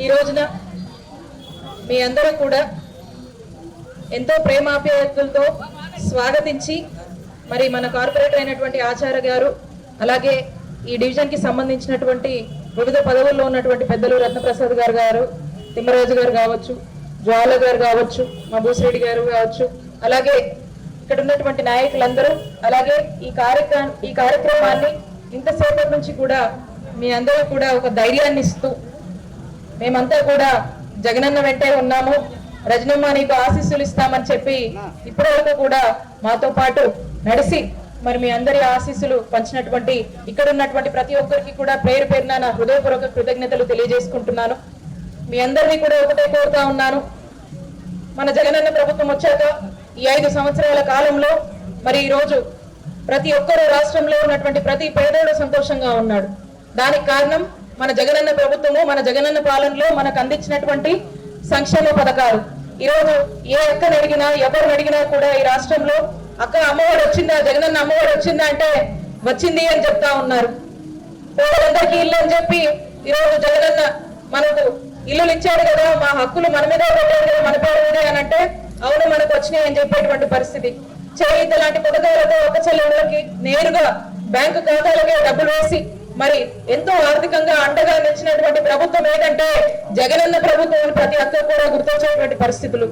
ఈ రోజున మీ అందరూ కూడా ఎంతో ప్రేమాప్యాయతలతో స్వాగతించి మరి మన కార్పొరేటర్ అయినటువంటి ఆచార్య గారు అలాగే ఈ డివిజన్ కి సంబంధించినటువంటి వివిధ పదవుల్లో ఉన్నటువంటి పెద్దలు రత్నప్రసాద్ గారు తిమ్మరాజు గారు కావచ్చు, జ్వాల గారు కావచ్చు, మా భూసిరెడ్డి గారు కావచ్చు, అలాగే ఇక్కడ ఉన్నటువంటి నాయకులందరూ, అలాగే ఈ కార్యక్రమాన్ని ఇంతసేపటి నుంచి కూడా మీ అందరూ కూడా ఒక ధైర్యాన్ని ఇస్తూ మేమంతా కూడా జగనన్న వెంటే ఉన్నాము, రజనమ్మ నీకు ఆశీస్సులు ఇస్తామని చెప్పి ఇప్పటివరకు కూడా మాతో పాటు నడిసి మరి మీ అందరి ఆశీస్సులు పంచినటువంటి ఇక్కడ ఉన్నటువంటి ప్రతి ఒక్కరికి కూడా పేరు పేరున నా హృదయపూర్వక కృతజ్ఞతలు తెలియజేసుకుంటున్నాను. మీ అందరినీ కూడా ఒకటే కోరుతా ఉన్నాను, మన జగనన్న ప్రభుత్వం వచ్చాక ఈ 5 సంవత్సరాల కాలంలో మరి ఈ రోజు ప్రతి ఒక్కరూ రాష్ట్రంలో ఉన్నటువంటి ప్రతి పేదోడు సంతోషంగా ఉన్నాడు. దానికి కారణం మన జగనన్న ప్రభుత్వము, మన జగనన్న పాలనలో మనకు అందించినటువంటి సంక్షేమ పథకాలు. ఈరోజు ఏ అక్కని అడిగినా ఎవరిని అడిగినా కూడా ఈ రాష్ట్రంలో అక్క అమ్మఒడి వచ్చిందా, జగనన్న అమ్మఒడి వచ్చిందా అంటే వచ్చింది అని చెప్తా ఉన్నారు. పేదలందరికీ ఇల్లు అని చెప్పి ఈరోజు జగనన్న మనకు ఇల్లులు ఇచ్చాడు కదా, మా హక్కులు మన మీద పెట్టాడు కదా, మన పేరు మీద అని అంటే అవును మనకు వచ్చినాయి అని చెప్పేటువంటి పరిస్థితి. చేయిత లాంటి పథకాలతో ఒక చెల్లెళ్ళకి నేరుగా బ్యాంకు ఖాతాలకే డబ్బులు వేసి మరి ఎంతో ఆర్థికంగా అండగా నిలిచినటువంటి ప్రభుత్వం ఏదంటే జగనన్న ప్రభుత్వం ప్రతి ఒక్కరు కూడా గుర్తొచ్చేటువంటి పరిస్థితులు.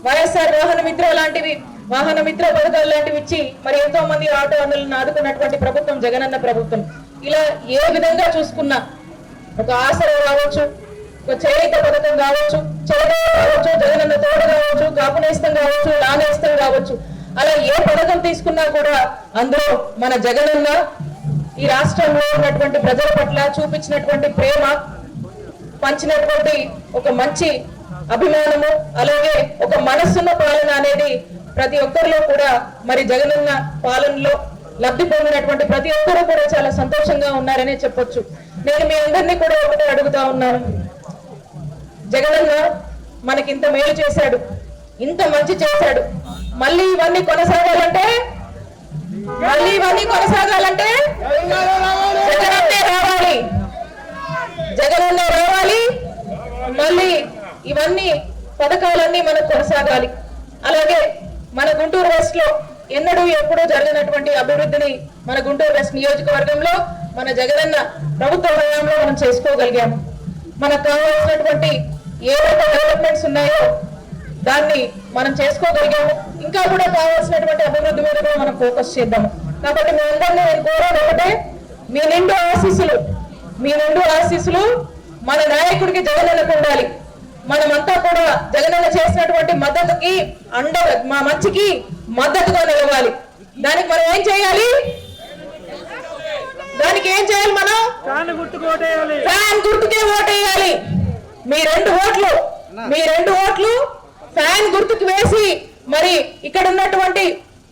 వైఎస్ఆర్ వాహన మిత్ర పథకాలు లాంటివి ఇచ్చి మరి ఎంతో మంది ఆటో అన్నులను ఆదుకున్నటువంటి ప్రభుత్వం జగనన్న ప్రభుత్వం. ఇలా ఏ విధంగా చూసుకున్నా ఒక ఆసరా కావచ్చు, ఒక చేయిత పథకం కావచ్చు, కావచ్చు, జగనన్న తోడు కావచ్చు, కాపు నేస్తం కావచ్చు, నానేస్తం కావచ్చు, అలా ఏ పథకం తీసుకున్నా కూడా అందులో మన జగనన్న ఈ రాష్ట్రంలో ఉన్నటువంటి ప్రజల పట్ల చూపించినటువంటి ప్రేమ, పంచినటువంటి ఒక మంచి అభిమానము, అలాగే ఒక మనస్సున్న పాలన అనేది ప్రతి ఒక్కరిలో కూడా మరి జగనన్న పాలనలో లబ్ధి పొందినటువంటి ప్రతి ఒక్కరూ కూడా చాలా సంతోషంగా ఉన్నారనే చెప్పొచ్చు. నేను మీ అందరినీ కూడా ఒకటే అడుగుతా ఉన్నాను, జగనన్న మనకి ఇంత మేలు చేశాడు, ఇంత మంచి చేశాడు, మళ్ళీ ఇవన్నీ కొనసాగాలంటే జగనన్నే రావాలి, మళ్ళీ ఇవన్నీ పథకాలన్నీ మనకు కొనసాగాలి. అలాగే మన గుంటూరు వెస్ట్ లో ఎన్నడూ ఎప్పుడూ జరిగినటువంటి అభివృద్ధిని మన గుంటూరు వెస్ట్ నియోజకవర్గంలో మన జగనన్న ప్రభుత్వ హయాంలో మనం చేసుకోగలిగాము. మనకు కావాల్సినటువంటి ఏవైతే డెవలప్మెంట్స్ ఉన్నాయో దాన్ని మనం చేసుకోగలిగాము. ఇంకా కూడా కావాల్సినటువంటి అభివృద్ధి మీద కూడా మనం ఫోకస్ చేద్దాము. కాబట్టి మీ అందరినీ నేను కోరేది ఒకటే, మీ నిండు ఆశీస్సులు మన నాయకుడికి జగనన్నకు ఉండాలి. మనమంతా కూడా జగనన్న చేసినటువంటి మద్దతుకి మా మంచికి మద్దతుగా నిలవాలి. దానికి మనం ఏం చేయాలి? మనం ఫ్యాన్ గుర్తుకే ఓటేయాలి. మీ రెండు ఓట్లు ఫ్యాన్ గుర్తుకు వేసి మరి ఇక్కడ ఉన్నటువంటి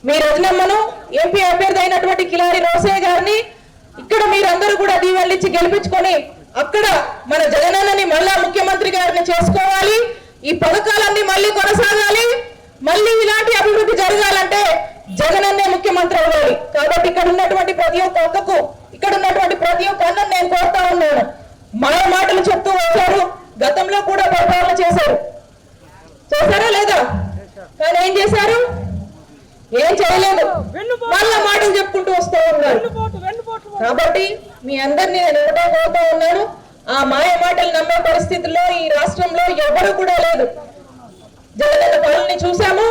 మీ రజనమ్మను, ఎంపీ అభ్యర్థి అయినటువంటి కిలారి రోసయ్య గారిని ఇక్కడ మీరందరూ కూడా దీవెనలిచ్చి గెలిపించుకొని అక్కడ మన జగనన్నని మళ్ళా ముఖ్యమంత్రి గారిని చేసుకోవాలి. ఈ పథకాలన్నీ మళ్ళీ కొనసాగాలి. మళ్ళీ ఇలాంటి అభివృద్ధి జరగాలంటే జగనన్నే ముఖ్యమంత్రి అవ్వాలి. కాబట్టి ఇక్కడ ఉన్నటువంటి ప్రతి ఒక్క అక్కకు, ఇక్కడ ఉన్నటువంటి ప్రతి ఒక్క అన్నను నేను కోరుతా ఉన్నాను, మాటలు చెప్తూ వచ్చారు, గతంలో కూడా పరిపాలన చేశారా లేదా? కానీ ఏం చేశారు? ఏం చేయలేదు, వాళ్ళ మాటలు చెప్పుకుంటూ వస్తూ ఉన్నారు. కాబట్టి మీ అందరినీ నేను ఒకటే కోరుతా ఉన్నాను, ఆ మాయ మాటలు నమ్మే పరిస్థితుల్లో ఈ రాష్ట్రంలో ఎవరు కూడా లేదు. జగనన్న పాలనని చూసాము,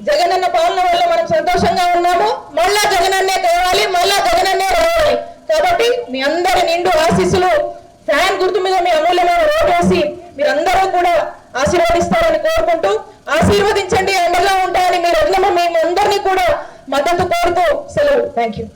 జగనన్న పాలన వల్ల మనం సంతోషంగా ఉన్నాము. మళ్ళా జగనన్నే కావాలి, మళ్ళా జగనన్నే రావాలి. కాబట్టి మీ అందరి నిండు ఆశీస్సులు ఫ్యాన్ గుర్తు మీద మీ అమూల్యమైన ఓటేసి మీరందరూ కూడా ఆశీర్వదిస్తారని కోరుకుంటూ, ఆశీర్వదించండి, అండగా ఉంటాయని మీరు అందరూ మేము అందరినీ కూడా మద్దతు కోరుతూ సెలవు. Thank you.